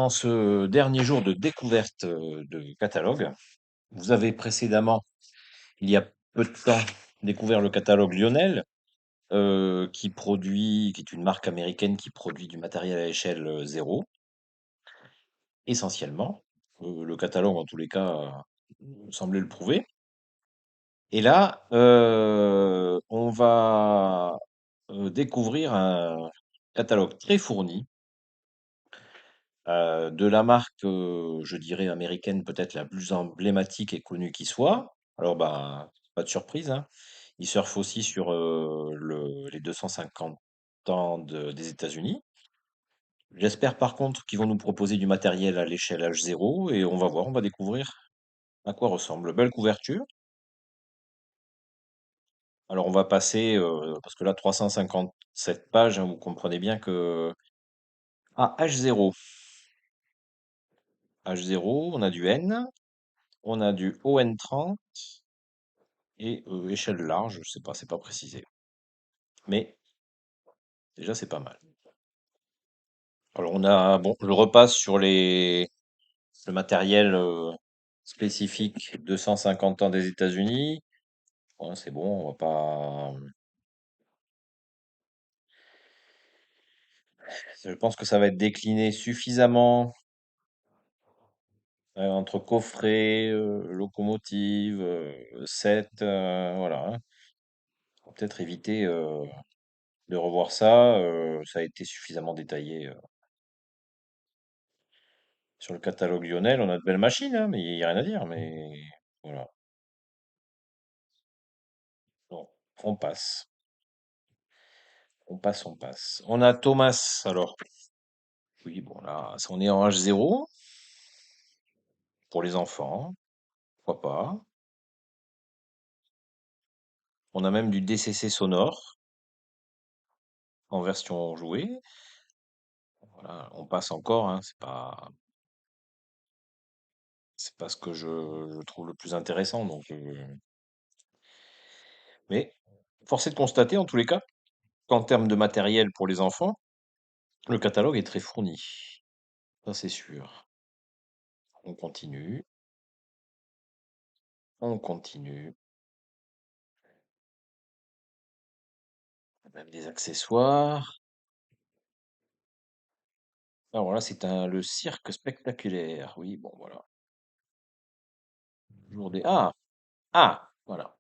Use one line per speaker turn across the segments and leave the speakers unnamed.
En ce dernier jour de découverte de catalogue, vous avez précédemment, il y a peu de temps, découvert le catalogue Lionel, qui est une marque américaine qui produit du matériel à échelle zéro, essentiellement. Le catalogue, en tous les cas, semblait le prouver. Et là, on va découvrir un catalogue très fourni de la marque, je dirais américaine, peut-être la plus emblématique et connue qui soit. Alors, bah, pas de surprise, hein. Ils surfent aussi sur, les 250 ans des États-Unis. J'espère par contre qu'ils vont nous proposer du matériel à l'échelle H0 et on va voir, on va découvrir à quoi ressemble. Belle couverture. Alors on va passer, parce que là 357 pages, hein, vous comprenez bien que ah, H0. H0, on a du N, on a du ON30 et échelle large, je sais pas, c'est pas précisé. Mais déjà, c'est pas mal. Alors on a, bon, je repasse sur le matériel spécifique 250 ans des États-Unis. Ouais, c'est bon, on va pas. Je pense que ça va être décliné suffisamment entre coffret, locomotive, set, voilà, hein. On va peut-être éviter de revoir ça. Ça a été suffisamment détaillé sur le catalogue Lionel. On a de belles machines, hein, mais il n'y a rien à dire. Mais voilà. Bon, on passe. On passe, on passe. On a Thomas, alors. Oui, bon, là, on est en H0 pour les enfants. Pourquoi pas? On a même du DCC sonore en version jouée. Voilà, on passe encore, hein, c'est pas ce que je trouve le plus intéressant. Donc, mais force est de constater, en tous les cas, qu'en termes de matériel pour les enfants, le catalogue est très fourni. Ça, c'est sûr. On continue, on continue. Même des accessoires. Alors là, le cirque spectaculaire. Oui, bon, voilà. Ah, ah, voilà.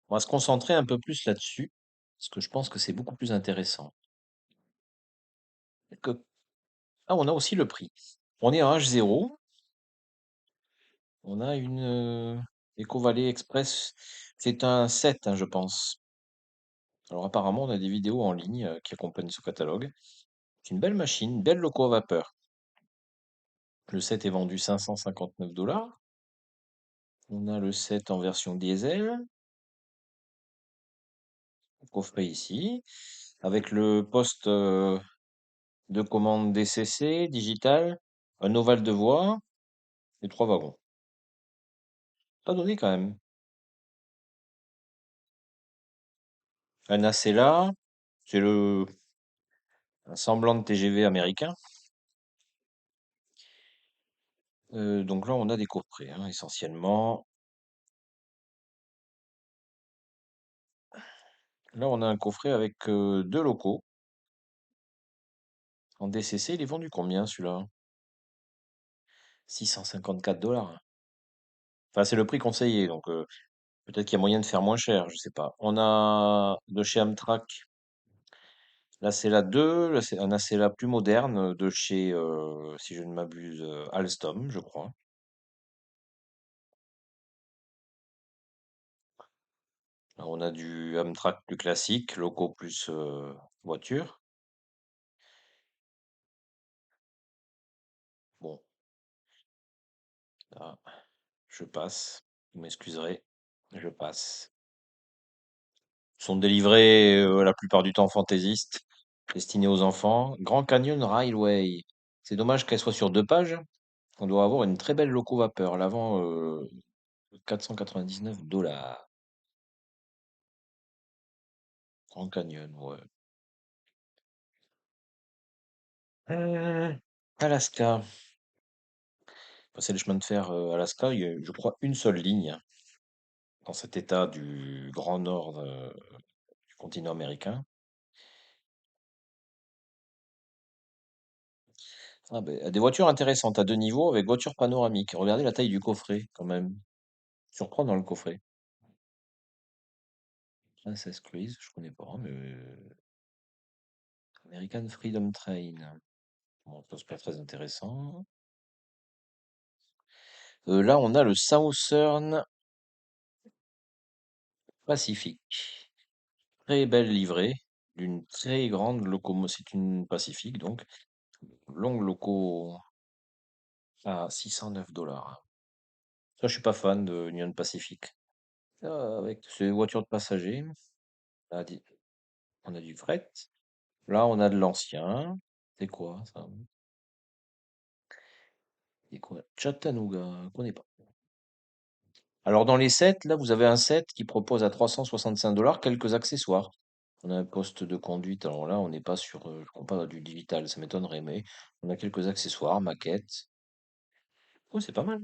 On va se concentrer un peu plus là-dessus, parce que je pense que c'est beaucoup plus intéressant. Que- Ah, on a aussi le prix. On est en H0. On a une EcoValley Express. C'est un 7, hein, je pense. Alors apparemment, on a des vidéos en ligne qui accompagnent ce catalogue. C'est une belle machine, belle loco à vapeur. Le 7 est vendu 559 $. On a le 7 en version diesel, coffret ici, avec le poste de commande DCC, digital, un ovale de voie et 3 wagons. Pas donné quand même. Un Acela, c'est un semblant de TGV américain. Donc là, on a des coffrets, hein, essentiellement. Là, on a un coffret avec deux locaux. En DCC, il est vendu combien celui-là? 654 $. Enfin, c'est le prix conseillé, donc peut-être qu'il y a moyen de faire moins cher, je sais pas. On a de chez Amtrak l'Acela 2, là, c'est un Acela plus moderne de chez, si je ne m'abuse, Alstom, je crois. Alors, on a du Amtrak plus classique, loco plus voiture. Bon, là, je passe. Vous m'excuserez, je passe. Sont délivrés la plupart du temps fantaisistes, destinés aux enfants. Grand Canyon Railway. C'est dommage qu'elle soit sur 2 pages. On doit avoir une très belle loco vapeur. L'avant, 499 $. Grand Canyon, ouais. Alaska. Passer le chemin de fer Alaska, il y a, je crois, une seule ligne dans cet état du grand nord du continent américain. Ah ben, des voitures intéressantes à deux niveaux avec voiture panoramique. Regardez la taille du coffret quand même. Surprenant le coffret. Princess Cruise, je connais pas, mais American Freedom Train. Bon, ça c'est pas très intéressant. Là, on a le Southern Pacific. Très belle livrée d'une très grande locomotive. C'est une Pacific, donc longue loco à 609 $. Ça, je suis pas fan de Union Pacific. Avec ces voitures de passagers, on a, on a du fret. Là, on a de l'ancien. C'est quoi ça? C'est quoi? Chattanooga, je connais pas. Alors, dans les sets, là, vous avez un set qui propose à 365 $ quelques accessoires. On a un poste de conduite. Alors là, on n'est pas sur, je crois pas du digital, ça m'étonnerait, mais on a quelques accessoires, maquettes. Oh, c'est pas mal.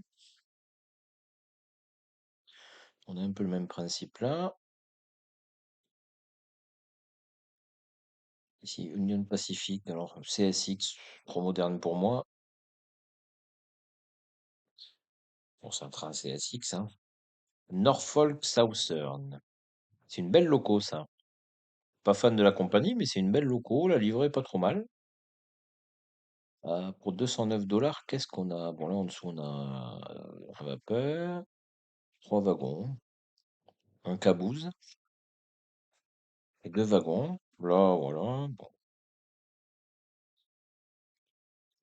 On a un peu le même principe là. Ici, Union Pacific. Alors, CSX, trop moderne pour moi. Bon, c'est un train CSX, hein. Norfolk Southern. C'est une belle loco, ça. Pas fan de la compagnie, mais c'est une belle loco. La livrée est pas trop mal. Pour 209 $, qu'est-ce qu'on a? Bon, là, en dessous, on a un vapeur, trois wagons, un caboose et deux wagons. Là, voilà. Bon,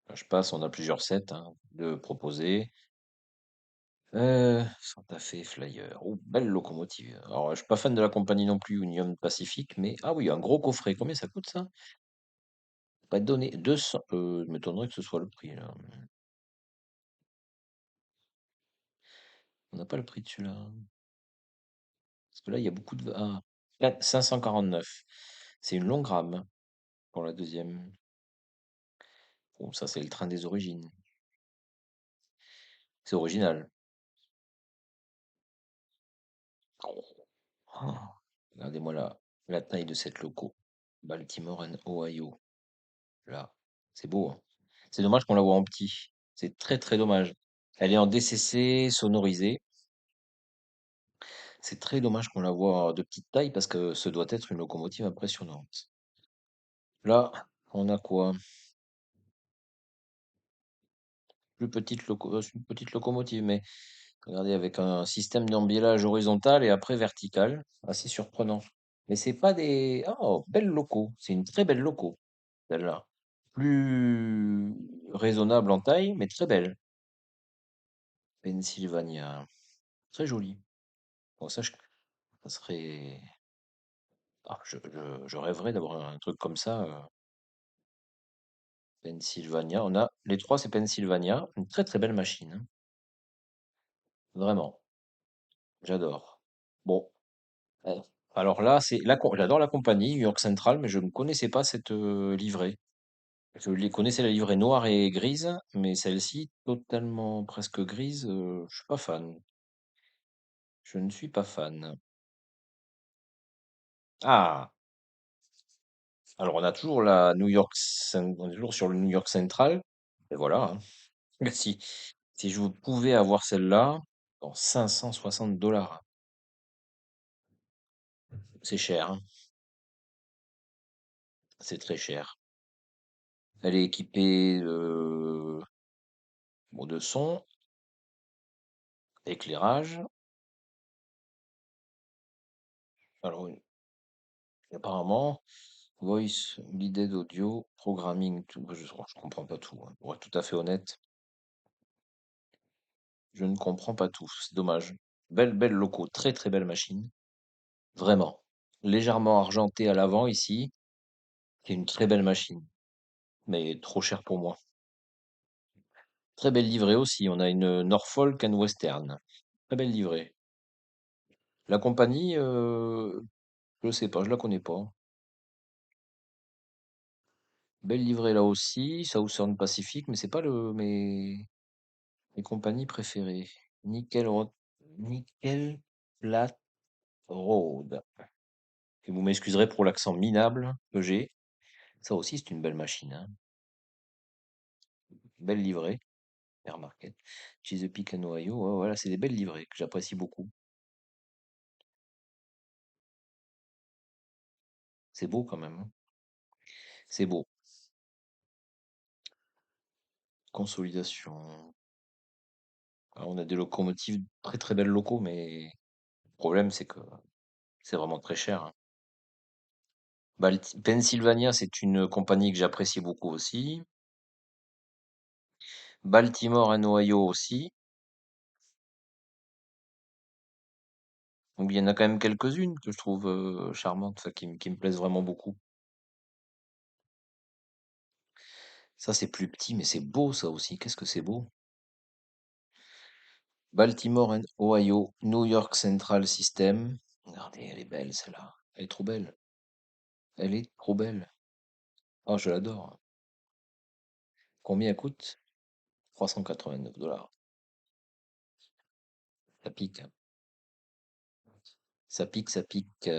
là, je passe, on a plusieurs sets hein, de proposer. Santa Fe Flyer. Oh, belle locomotive. Alors, je suis pas fan de la compagnie non plus, Union Pacific, mais ah oui, un gros coffret. Combien ça coûte ça? Pas donné 200. Je m'étonnerait que ce soit le prix là. On n'a pas le prix de celui-là. Parce que là, il y a beaucoup de. Ah, 549. C'est une longue rame pour la deuxième. Bon, ça, c'est le train des origines. C'est original. Oh, regardez-moi la taille de cette loco. Baltimore and Ohio. Là, c'est beau, hein. C'est dommage qu'on la voit en petit. C'est très très dommage. Elle est en DCC sonorisée. C'est très dommage qu'on la voit de petite taille parce que ce doit être une locomotive impressionnante. Là, on a quoi? Plus petite c'est une petite locomotive, mais regardez, avec un système d'embiellage horizontal et après vertical. Assez surprenant. Mais c'est pas des. Oh, belle loco. C'est une très belle loco, celle-là. Plus raisonnable en taille, mais très belle. Pennsylvania. Très jolie. Bon, ça serait. Ah, je rêverais d'avoir un truc comme ça. Pennsylvania. On a les trois, c'est Pennsylvania. Une très très belle machine, hein. Vraiment. J'adore. Bon. euh, Alors là, j'adore la compagnie New York Central, mais je ne connaissais pas cette livrée. Je les connaissais la livrée noire et grise, mais celle-ci, totalement presque grise, je suis pas fan. Je ne suis pas fan. Ah! Alors on a toujours on est toujours sur le New York Central. Et voilà, hein. Si, si je pouvais avoir celle-là, dans 560 $. C'est cher, hein. C'est très cher. Elle est équipée bon, de son, éclairage. Alors, apparemment, voice, guided audio, programming, tout. Je comprends pas tout, hein. Pour être tout à fait honnête, je ne comprends pas tout. C'est dommage. Belle, belle loco, très très belle machine. Vraiment. Légèrement argenté à l'avant ici. C'est une très belle machine, mais trop cher pour moi. Très belle livrée aussi. On a une Norfolk and Western. Très belle livrée. La compagnie, je sais pas, je la connais pas. Belle livrée là aussi, Southern Pacific, mais c'est pas mes compagnies préférées. Nickel Plat Road. Et vous m'excuserez pour l'accent minable que j'ai. Ça aussi, c'est une belle machine, hein. Belle livrée, Air Market. Chesapeake and Ohio, ouais, voilà, c'est des belles livrées que j'apprécie beaucoup. C'est beau quand même, hein. C'est beau. Consolidation. Alors, on a des locomotives, très très belles locaux, mais le problème, c'est que c'est vraiment très cher, hein. Pennsylvania, c'est une compagnie que j'apprécie beaucoup aussi. Baltimore and Ohio aussi. Donc il y en a quand même quelques-unes que je trouve charmantes, enfin, qui me plaisent vraiment beaucoup. Ça, c'est plus petit, mais c'est beau ça aussi. Qu'est-ce que c'est beau? Baltimore and Ohio, New York Central System. Regardez, elle est belle celle-là. Elle est trop belle. Elle est trop belle. Oh, je l'adore. Combien elle coûte? 389 $. Ça pique, hein. Ça pique, ça pique.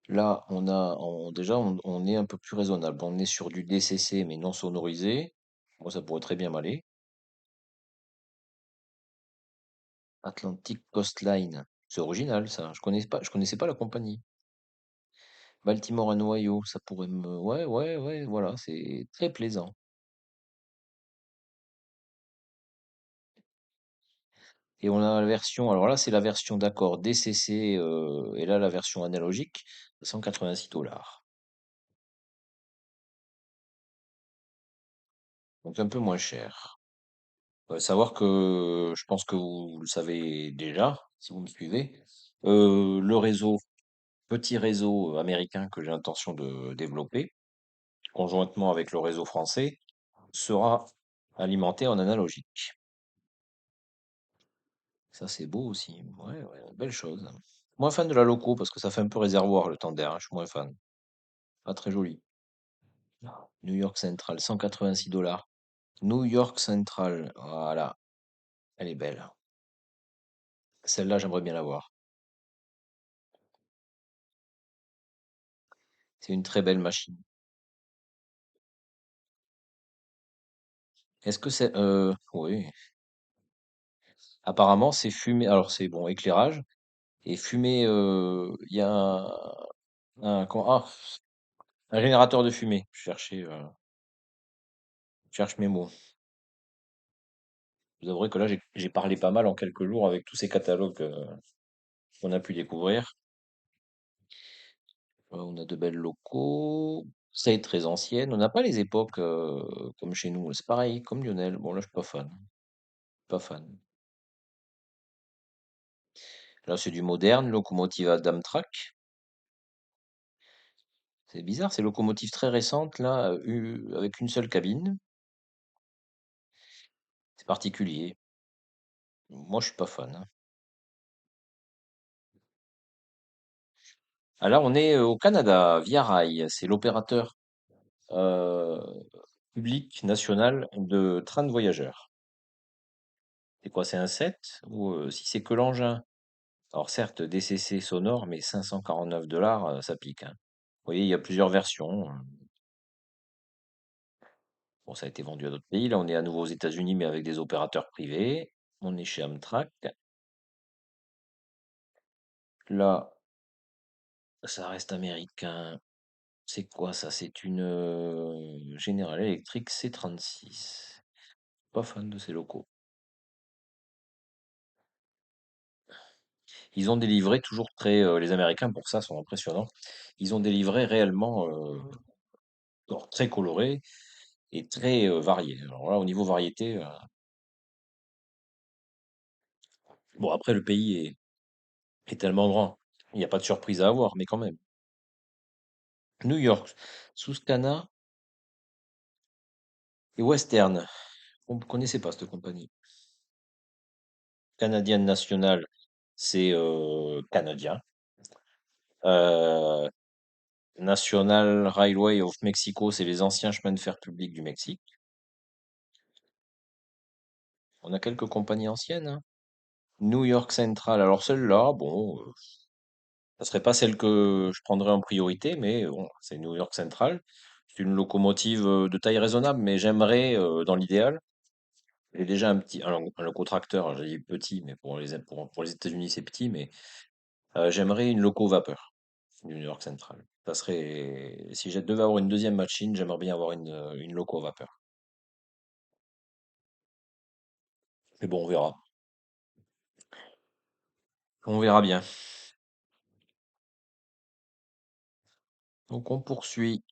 Là, déjà, on est un peu plus raisonnable. On est sur du DCC, mais non sonorisé. Moi, ça pourrait très bien m'aller. Atlantic Coastline. C'est original, ça. Je connaissais pas la compagnie. Baltimore and Ohio, ça pourrait me. Ouais, ouais, ouais, voilà, c'est très plaisant. Et on a la version, alors là, c'est la version d'accord DCC, et là, la version analogique, 186 $. Donc un peu moins cher. Savoir que je pense que vous le savez déjà, si vous me suivez, le réseau, petit réseau américain que j'ai l'intention de développer, conjointement avec le réseau français, sera alimenté en analogique. Ça, c'est beau aussi. Ouais, ouais, belle chose. Moins fan de la loco parce que ça fait un peu réservoir le Tandem, hein, je suis moins fan. Pas très joli. New York Central, 186 $. New York Central, voilà, elle est belle. Celle-là, j'aimerais bien l'avoir. C'est une très belle machine. Est-ce que c'est... oui. Apparemment, c'est fumé. Alors, c'est bon, éclairage. Et fumée, il y a un générateur de fumée. Je cherche mes mots. Vous avouerez que là, j'ai parlé pas mal en quelques jours avec tous ces catalogues qu'on a pu découvrir. On a de belles locaux. Ça est très ancienne. On n'a pas les époques comme chez nous. C'est pareil, comme Lionel. Bon, là, je suis pas fan. Pas fan. Là, c'est du moderne, locomotive à Damtrak. C'est bizarre, ces locomotives très récentes, là, avec une seule cabine. C'est particulier. Moi, je suis pas fan, hein. Ah, là, on est au Canada, Via Rail. C'est l'opérateur euh, public national de train de voyageurs. C'est quoi, c'est un 7 ou si c'est que l'engin? Alors certes, DCC sonore, mais 549 $, ça pique, hein. Vous voyez, il y a plusieurs versions, hein. Bon, ça a été vendu à d'autres pays. Là, on est à nouveau aux États-Unis, mais avec des opérateurs privés. On est chez Amtrak. Là, ça reste américain. C'est quoi ça? C'est une General Electric C36. Pas fan de ces locaux. Ils ont des livrets toujours très. Les Américains, pour ça, sont impressionnants. Ils ont des livrets réellement alors, très colorés et très variés. Alors là, au niveau variété, bon, après, le pays est tellement grand. Il n'y a pas de surprise à avoir, mais quand même. New York, Susquehanna et Western. On ne connaissait pas cette compagnie. Canadienne nationale, c'est canadien. Euh, National Railway of Mexico, c'est les anciens chemins de fer publics du Mexique. On a quelques compagnies anciennes, hein. New York Central, alors celle-là, bon, ça serait pas celle que je prendrais en priorité, mais bon, c'est New York Central. C'est une locomotive de taille raisonnable, mais j'aimerais, dans l'idéal, j'ai déjà un locotracteur, j'ai dit petit, mais pour les États-Unis c'est petit, mais j'aimerais une loco vapeur du New York Central. Ça serait, si je devais avoir une deuxième machine, j'aimerais bien avoir une loco vapeur. Mais bon, on verra. On verra bien. Donc on poursuit.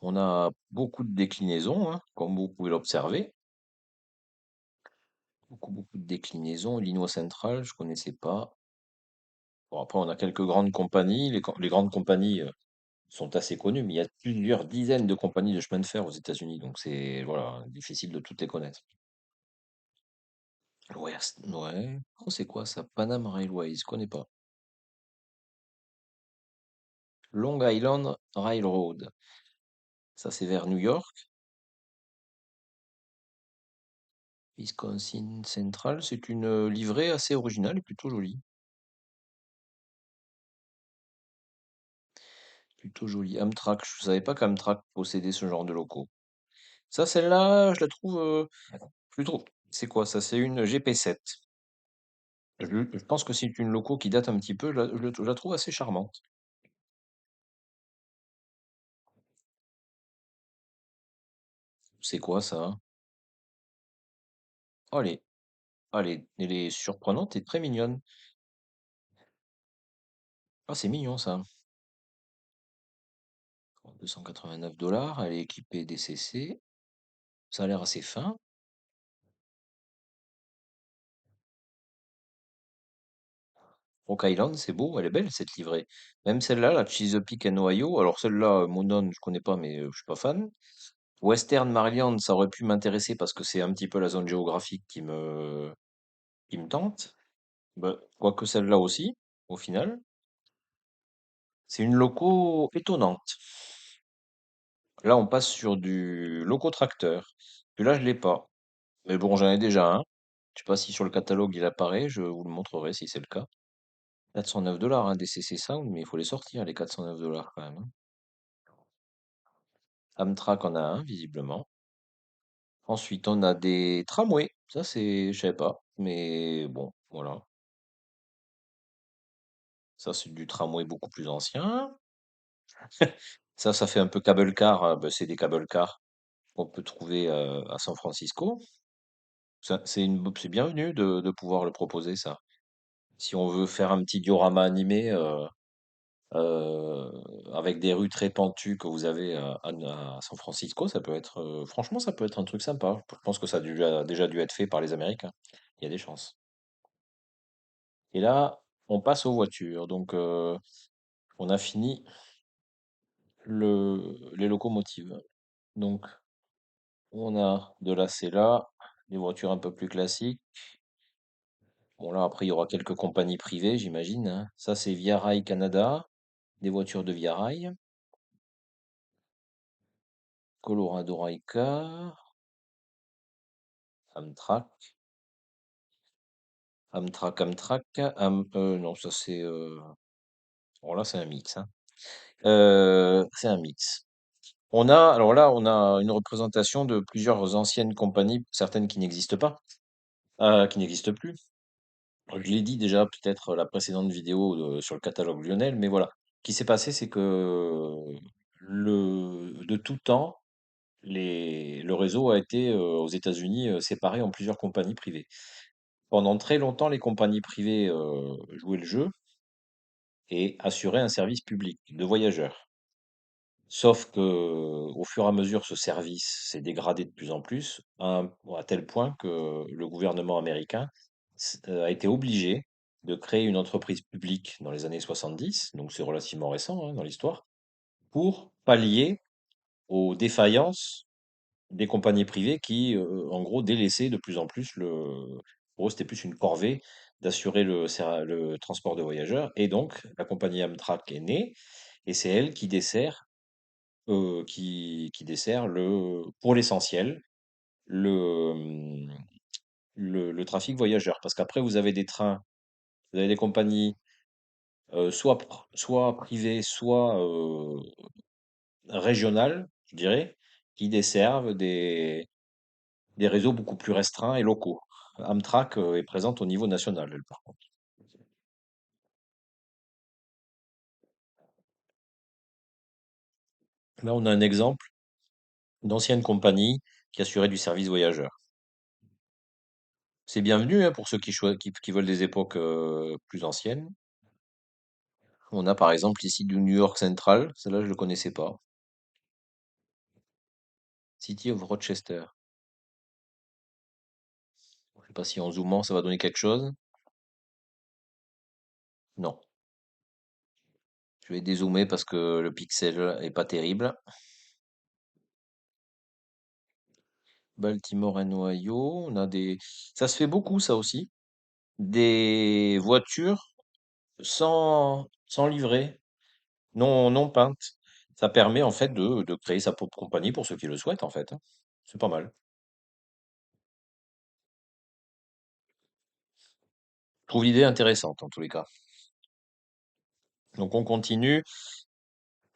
On a beaucoup de déclinaisons, hein, comme vous pouvez l'observer. Beaucoup de déclinaisons. Illinois Central, je connaissais pas. Bon, après, on a quelques grandes compagnies. Les grandes compagnies sont assez connues, mais il y a plusieurs dizaines de compagnies de chemin de fer aux États-Unis, donc c'est voilà, difficile de toutes les connaître. West, ouais. Oh, c'est quoi ça? Panam Railways, je connais pas. Long Island Railroad. Ça, c'est vers New York. Wisconsin Central, c'est une livrée assez originale et plutôt jolie. Plutôt jolie. Amtrak, je savais pas qu'Amtrak possédait ce genre de locaux. Ça, celle-là, je la trouve plutôt. C'est quoi ça? C'est une GP7. Je pense que c'est une loco qui date un petit peu. Je la trouve assez charmante. C'est quoi ça? Oh, elle est surprenante et très mignonne. Ah, c'est mignon ça. 289 $. Elle est équipée DCC. Ça a l'air assez fin. Rock Island, c'est beau, elle est belle cette livrée. Même celle-là, la Chesapeake and Ohio. Alors celle-là, Monon, je connais pas, mais je suis pas fan. Western Maryland, ça aurait pu m'intéresser parce que c'est un petit peu la zone géographique qui me tente. Bah, quoique celle-là aussi, au final. C'est une loco étonnante. Là, on passe sur du loco-tracteur. Celui-là, je l'ai pas. Mais bon, j'en ai déjà un. Je sais pas si sur le catalogue il apparaît, je vous le montrerai si c'est le cas. 409 $, hein, des CC Sound, mais il faut les sortir, les 409 $ quand même, hein. Amtrak en a un, visiblement. Ensuite, on a des tramways. Ça, je savais pas. Mais bon, voilà. Ça, c'est du tramway beaucoup plus ancien. Ça fait un peu cable car. Ben, c'est des cable cars qu'on peut trouver à San Francisco. C'est bienvenu de pouvoir le proposer, ça. Si on veut faire un petit diorama animé euh, avec des rues très pentues que vous avez à San Francisco, ça peut être, franchement, ça peut être un truc sympa. Je pense que ça a déjà dû être fait par les Américains. Il y a des chances. Et là, on passe aux voitures. Donc, on a fini les locomotives. Donc, on a de la Cella, des voitures un peu plus classiques. Bon, là, après, il y aura quelques compagnies privées, j'imagine, hein. Ça, c'est Via Rail Canada, des voitures de Via Rail. Colorado Rail Car, Amtrak, non, ça c'est, bon là, c'est un mix, hein. C'est un mix. Alors là, on a une représentation de plusieurs anciennes compagnies, certaines qui n'existent pas, qui n'existent plus. Je l'ai dit déjà, peut-être la précédente vidéo sur le catalogue Lionel, mais voilà. Ce qui s'est passé, c'est que de tout temps, le réseau a été aux États-Unis séparé en plusieurs compagnies privées. Pendant très longtemps, les compagnies privées jouaient le jeu et assuraient un service public de voyageurs. Sauf que, au fur et à mesure, ce service s'est dégradé de plus en plus, à tel point que le gouvernement américain a été obligé de créer une entreprise publique dans les années 70, donc c'est relativement récent hein, dans l'histoire, pour pallier aux défaillances des compagnies privées qui, en gros, délaissaient de plus en plus pour eux, c'était plus une corvée d'assurer le transport de voyageurs. Et donc, la compagnie Amtrak est née, et c'est elle qui dessert, qui dessert pour l'essentiel, le, le trafic voyageur. Parce qu'après, vous avez des trains, vous avez des compagnies, soit privées, soit régionales, je dirais, qui desservent des réseaux beaucoup plus restreints et locaux. Amtrak est présente au niveau national, elle, par contre. Là, on a un exemple d'ancienne compagnie qui assurait du service voyageur. C'est bienvenu, hein, pour ceux qui veulent des époques plus anciennes. On a par exemple ici du New York Central, celle-là je ne le connaissais pas. City of Rochester. Je sais pas si en zoomant ça va donner quelque chose. Non. Je vais dézoomer parce que le pixel est pas terrible. Baltimore and Ohio, on a des. Ça se fait beaucoup ça aussi. Des voitures sans livret, non peintes. Ça permet en fait de créer sa propre compagnie pour ceux qui le souhaitent en fait, hein. C'est pas mal. Je trouve l'idée intéressante en tous les cas. Donc on continue.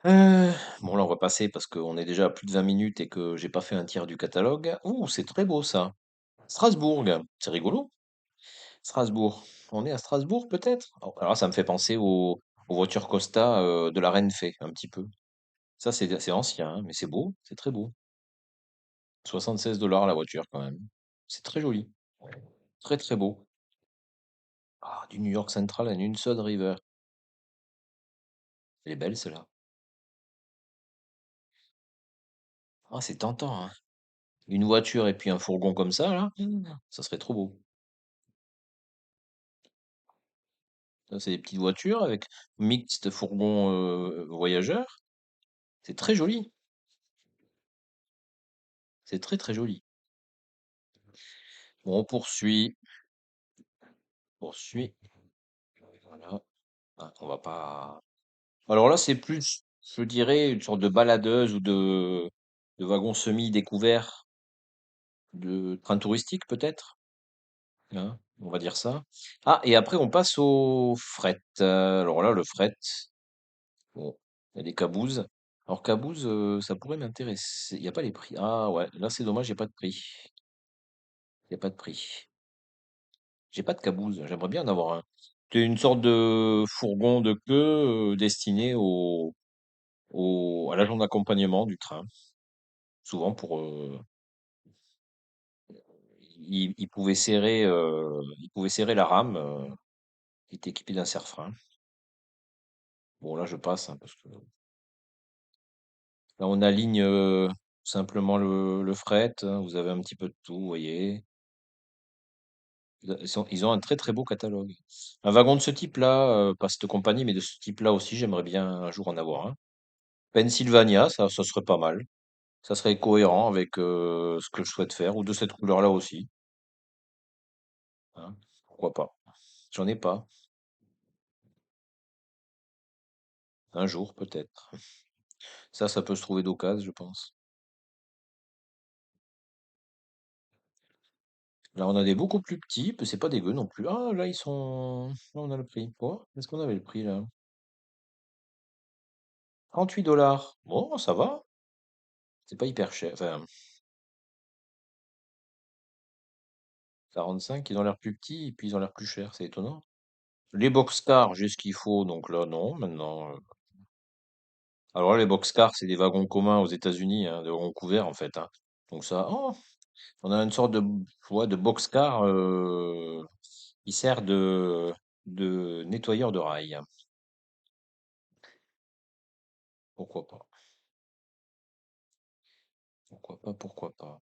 Euh, bon là on va passer parce qu'on est déjà à plus de 20 minutes et que j'ai pas fait un tiers du catalogue. Ouh, c'est très beau ça. Strasbourg, c'est rigolo. Strasbourg. On est à Strasbourg peut-être? Alors ça me fait penser aux voitures Costa de la Renfe un petit peu. Ça c'est ancien, hein, mais c'est beau, c'est très beau. 76 $ la voiture quand même. C'est très joli. Très très beau. Ah, du New York Central à une Hudson River. Elle est belle celle-là. Ah, c'est tentant, hein. Une voiture et puis un fourgon comme ça, là, ça serait trop beau. Ça, c'est des petites voitures avec mixte fourgon voyageur. C'est très joli. C'est très très joli. Bon, on poursuit. Poursuit. Voilà. Ah, on va pas. Alors là, c'est plus, je dirais, une sorte de baladeuse ou de wagon semi-découvert de train touristique, peut-être. Hein, on va dire ça. Ah, et après, on passe au fret. Alors là, le fret, bon, il y a des cabouses. Alors, cabouze, ça pourrait m'intéresser. Il n'y a pas les prix. Ah ouais, là, c'est dommage, il n'y a pas de prix. Il n'y a pas de prix. J'ai pas de cabouze. J'aimerais bien en avoir un. C'est une sorte de fourgon de queue destiné à l'agent d'accompagnement du train. Souvent pour, il pouvait serrer la rame. Il était équipé d'un serre-frein. Bon, là, je passe, hein, parce que là, on aligne simplement le fret, hein. Vous avez un petit peu de tout, vous voyez. Ils ont un très très beau catalogue. Un wagon de ce type-là, pas cette compagnie, mais de ce type-là aussi, j'aimerais bien un jour en avoir un. Pennsylvania, ça serait pas mal. Ça serait cohérent avec ce que je souhaite faire, ou de cette couleur-là aussi, hein. Pourquoi pas? J'en ai pas. Un jour, peut-être. Ça peut se trouver d'occasion, je pense. Là, on a des beaucoup plus petits, c'est pas dégueu non plus. Ah, là, ils sont. Là, on a le prix. Oh, est-ce qu'on avait le prix là? 38 $. Bon, ça va. C'est pas hyper cher. Enfin, 45, ils ont l'air plus petits et puis ils ont l'air plus chers. C'est étonnant. Les boxcars, j'ai ce qu'il faut. Donc là, non. Maintenant. Alors là, les boxcars, c'est des wagons communs aux États-Unis, hein, des wagons couverts en fait, hein. Donc ça. Oh, on a une sorte de boxcar qui sert de nettoyeur de rails. Pourquoi pas? Pourquoi pas? Pourquoi pas?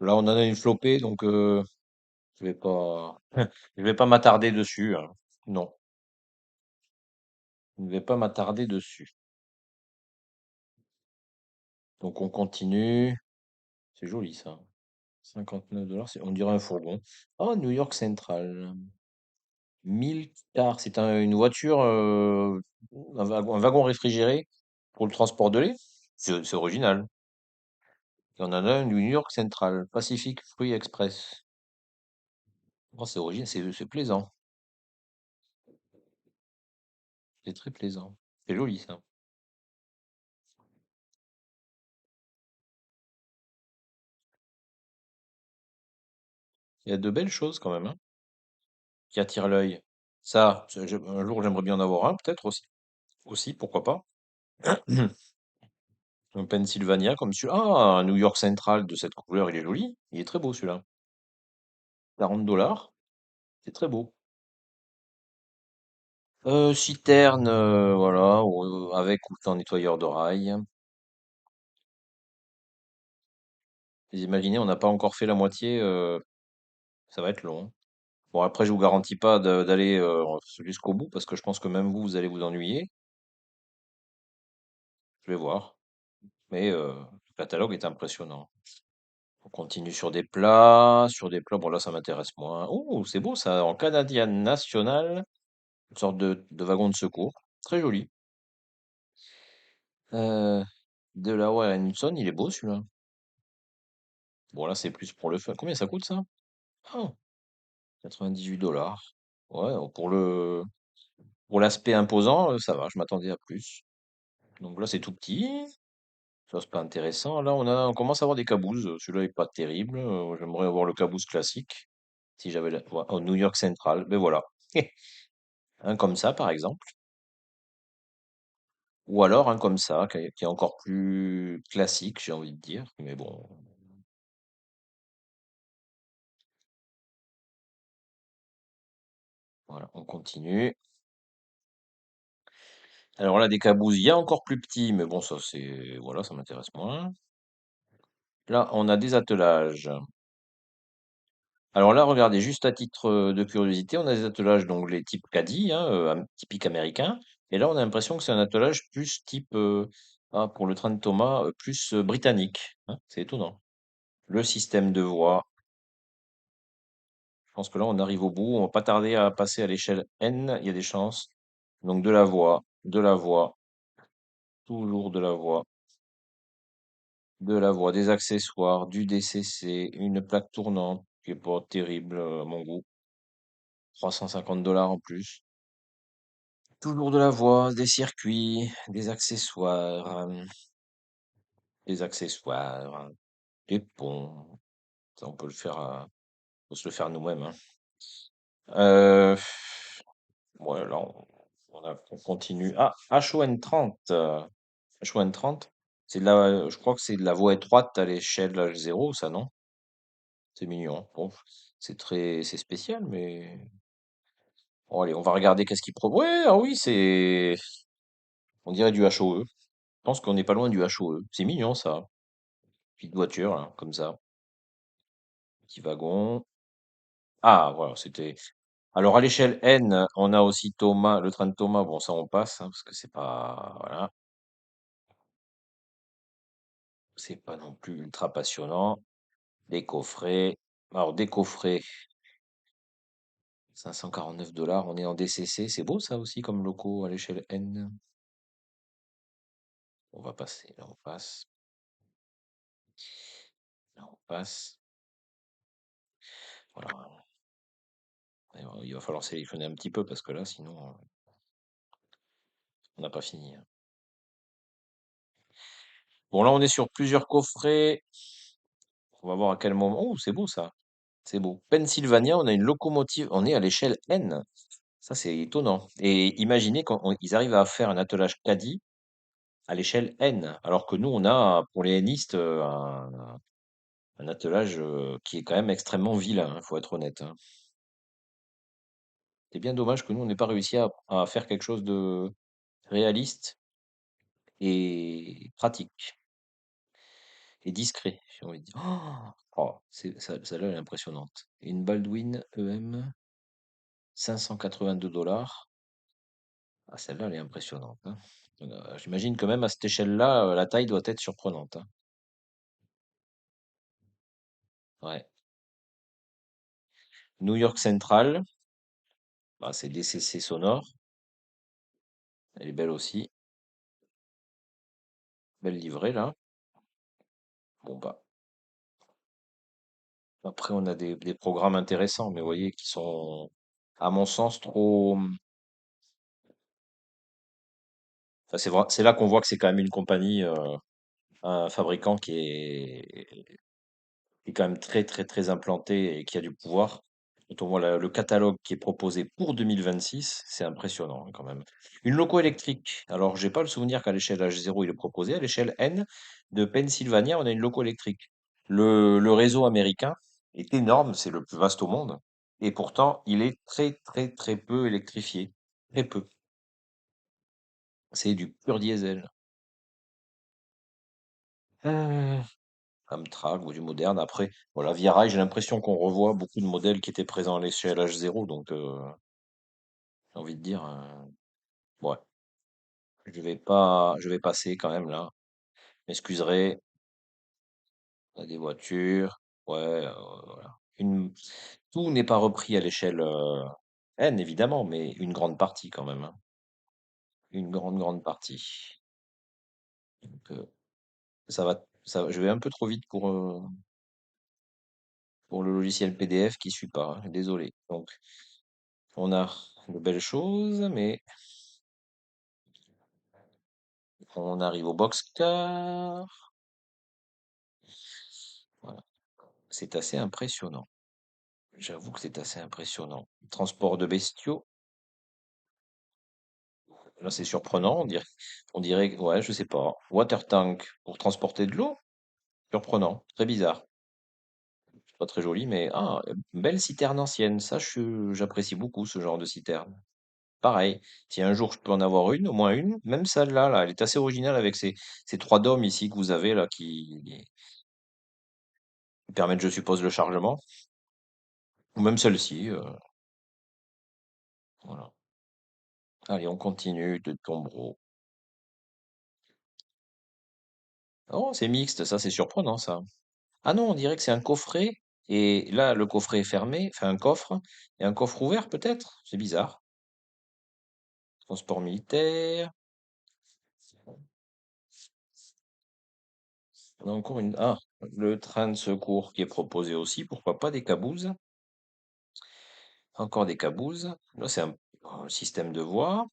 Là, on en a une flopée, donc je vais pas, je vais pas m'attarder dessus, hein. Non, je ne vais pas m'attarder dessus. Donc on continue. C'est joli ça. 59 $, on dirait un fourgon. Oh, New York Central. 1000 cars, c'est une voiture, un wagon réfrigéré pour le transport de lait? C'est original. Il y en a un du New York Central, Pacific Fruit Express. Oh, c'est original, c'est plaisant. C'est très plaisant. C'est joli ça. Il y a de belles choses quand même, hein, qui attirent l'œil. Ça, un jour j'aimerais bien en avoir un, peut-être aussi. Aussi, pourquoi pas. Un Pennsylvania comme celui-là. Ah, un New York Central de cette couleur, il est joli. Il est très beau celui-là. 40 $. C'est très beau. Citerne, voilà, avec ou sans nettoyeur d'oreille. Vous imaginez, on n'a pas encore fait la moitié, ça va être long. Bon, après, je vous garantis pas d'aller jusqu'au bout parce que je pense que même vous, vous allez vous ennuyer. Je vais voir. Mais le catalogue est impressionnant. On continue sur des plats, sur des plats. Bon, là, ça m'intéresse moins. Oh, c'est beau ça, en Canadien national, une sorte de wagon de secours. Très joli. Euh, Delaware Hudson, il est beau celui-là. Bon, là, c'est plus pour le fun. Combien ça coûte ça? Ah, 98 $. Ouais, pour l'aspect imposant, ça va, je m'attendais à plus. Donc là, c'est tout petit. Ça, c'est pas intéressant. Là, on commence à avoir des cabooses. Celui-là est pas terrible. J'aimerais avoir le caboose classique. Si j'avais ouais, au New York Central. Ben voilà. Un comme ça, par exemple. Ou alors un comme ça, qui est encore plus classique, j'ai envie de dire. Mais bon, voilà, on continue. Alors là, des cabooses, il y a encore plus petits, mais bon, ça, c'est, voilà, ça m'intéresse moins. Là, on a des attelages. Alors là, regardez, juste à titre de curiosité, on a des attelages, donc les types caddie, hein, typiques américains. Et là, on a l'impression que c'est un attelage plus type, pour le train de Thomas, plus britannique, hein. C'est étonnant. Le système de voie, je pense que là, on arrive au bout. On va pas tarder à passer à l'échelle N, il y a des chances. Donc de la voie, toujours de la voie, des accessoires, du DCC, une plaque tournante, qui est pas terrible à mon goût. 350 $ en plus. Toujours de la voie, des circuits, des accessoires, des ponts. Ça, on peut le faire, faut se le faire nous-mêmes, hein. Euh, ouais, là, on continue. Ah, HON30. HON30, je crois que c'est de la voie étroite à l'échelle H0, ça, non? C'est mignon. Bon, c'est spécial, mais bon, allez, on va regarder qu'est-ce qu'il propose. Ouais, ah oui, on dirait du HOE. Je pense qu'on n'est pas loin du HOE. C'est mignon, ça. Petite voiture, là, comme ça. Petit wagon. Ah, voilà, c'était. Alors, à l'échelle N, on a aussi Thomas, le train de Thomas. Bon, ça, on passe, hein, parce que c'est pas. Voilà. C'est pas non plus ultra passionnant. Des coffrets. Alors, des coffrets, 549 $. On est en DCC. C'est beau, ça aussi, comme locaux à l'échelle N. On va passer. Là, on passe. Là, on passe. Voilà. Et il va falloir sélectionner un petit peu parce que là, sinon, on n'a pas fini, hein. Bon, là, on est sur plusieurs coffrets. On va voir à quel moment. Oh, c'est beau ça. C'est beau. Pennsylvania, on a une locomotive. On est à l'échelle N. Ça, c'est étonnant. Et imaginez qu'ils arrivent à faire un attelage caddie à l'échelle N. Alors que nous, on a, pour les Nistes, un attelage qui est quand même extrêmement vilain, il faut être honnête, hein. C'est bien dommage que nous, on n'ait pas réussi à faire quelque chose de réaliste et pratique et discret, j'ai envie de dire. Oh, celle-là, elle est impressionnante. Une Baldwin EM, 582 $. Ah, celle-là, elle est impressionnante, hein. J'imagine que même à cette échelle-là, la taille doit être surprenante, hein. Ouais. New York Central. Bah, c'est DCC sonore. Elle est belle aussi. Belle livrée, là. Bon, bah. Après, on a des programmes intéressants, mais vous voyez, qui sont, à mon sens, trop. Enfin, c'est vrai, c'est là qu'on voit que c'est quand même une compagnie, un fabricant qui est quand même très, très, très implanté et qui a du pouvoir. Quand on voit le catalogue qui est proposé pour 2026, c'est impressionnant hein, quand même. Une loco électrique. Alors, j'ai pas le souvenir qu'à l'échelle H0, il est proposé. À l'échelle N de Pennsylvania, on a une loco électrique. Le réseau américain est énorme, c'est le plus vaste au monde. Et pourtant, il est très, très, très peu électrifié. Très peu. C'est du pur diesel. Euh, Amtrak ou du moderne. Après, voilà, Via Rail, j'ai l'impression qu'on revoit beaucoup de modèles qui étaient présents à l'échelle H0, donc j'ai envie de dire, ouais, je vais passer quand même là. M'excuserai, on a des voitures, ouais, voilà. Tout n'est pas repris à l'échelle N, évidemment, mais une grande partie quand même, hein. Une grande, grande partie. Donc, je vais un peu trop vite pour le logiciel PDF qui suit pas, hein, désolé. Donc, on a de belles choses, mais on arrive au boxcar. Voilà. C'est assez impressionnant. J'avoue que c'est assez impressionnant. Transport de bestiaux. Là, c'est surprenant. Ouais, je sais pas. Water tank pour transporter de l'eau. Surprenant. Très bizarre. Pas très joli, mais belle citerne ancienne. Ça, j'apprécie beaucoup ce genre de citerne. Pareil. Si un jour je peux en avoir une, au moins une, même celle-là, là, elle est assez originale avec ces trois dômes ici que vous avez là qui permettent, je suppose, le chargement. Ou même celle-ci. Voilà. Allez, on continue de Tombreau. Oh, c'est mixte, ça c'est surprenant ça. Ah non, on dirait que c'est un coffret, et là le coffret est fermé, enfin un coffre, et un coffre ouvert peut-être? C'est bizarre. Transport militaire. On a encore le train de secours qui est proposé aussi, pourquoi pas des cabouses? Encore des cabouses. Là c'est un système de voie.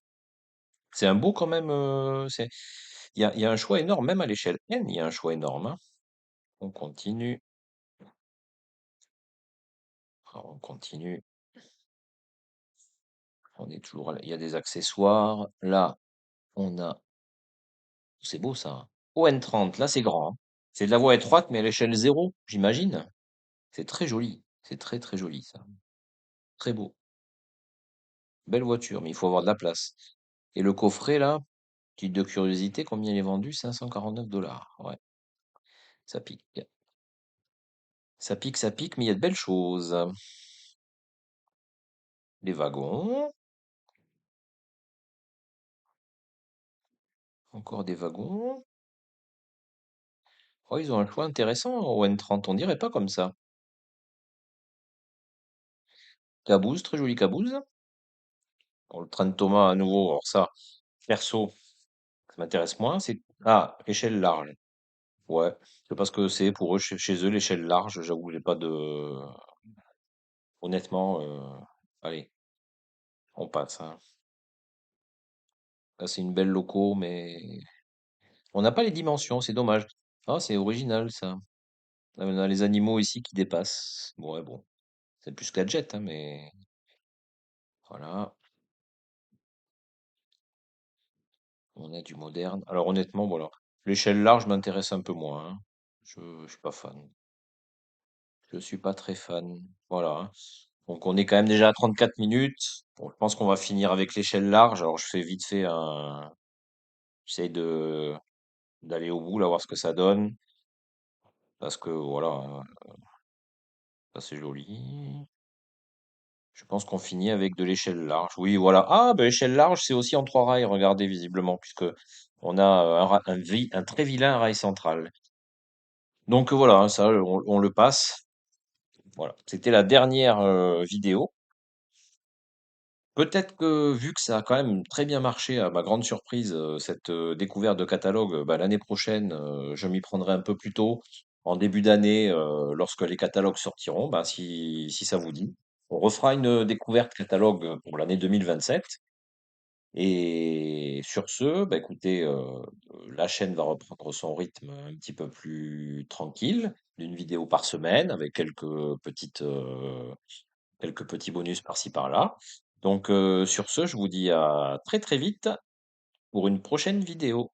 C'est un beau quand même, il y a un choix énorme, même à l'échelle N, il y a un choix énorme, hein. On continue, on continue. On est toujours il y a des accessoires. Là, on a, c'est beau ça, hein. ON30, là c'est grand, hein. C'est de la voie étroite, mais à l'échelle zéro, j'imagine. C'est très joli. C'est très très joli ça. Très beau. Belle voiture, mais il faut avoir de la place. Et le coffret là, petite de curiosité, combien il est vendu? 549 $. Ouais, ça pique. Ça pique, mais il y a de belles choses. Les wagons, encore des wagons. Oh, ils ont un choix intéressant au N30, on dirait pas comme ça. Caboose, très jolie caboose. Bon, le train de Thomas à nouveau, alors ça, perso, ça m'intéresse moins. Échelle large. Ouais, je sais pas ce que c'est pour eux, chez eux, l'échelle large, j'avoue, j'ai pas de. Honnêtement, allez, on passe, hein. Là, c'est une belle loco, mais on n'a pas les dimensions, c'est dommage. Ah, c'est original ça. Là, on a les animaux ici qui dépassent. Ouais, bon, c'est plus gadget, hein, mais voilà, on a du moderne. Alors honnêtement, voilà, l'échelle large m'intéresse un peu moins, hein. Je suis pas fan. Je suis pas très fan. Voilà, hein. Donc on est quand même déjà à 34 minutes. Bon, je pense qu'on va finir avec l'échelle large. Alors je fais vite fait j'essaye d'aller au bout, là, voir ce que ça donne. Parce que voilà, ça c'est joli. Je pense qu'on finit avec de l'échelle large. Oui, voilà. Ah, ben l'échelle large, c'est aussi en trois rails, regardez visiblement, puisque on a un très vilain rail central. Donc voilà, hein, ça, on le passe. Voilà. C'était la dernière vidéo. Peut-être que vu que ça a quand même très bien marché, à ma grande surprise, cette, découverte de catalogue, bah, l'année prochaine, je m'y prendrai un peu plus tôt, en début d'année, lorsque les catalogues sortiront, bah, si ça vous dit. On refera une, découverte catalogue, pour l'année 2027 et sur ce, bah, écoutez, la chaîne va reprendre son rythme un petit peu plus tranquille, d'une vidéo par semaine avec quelques petits bonus par-ci par-là. Donc, sur ce, je vous dis à très très vite pour une prochaine vidéo.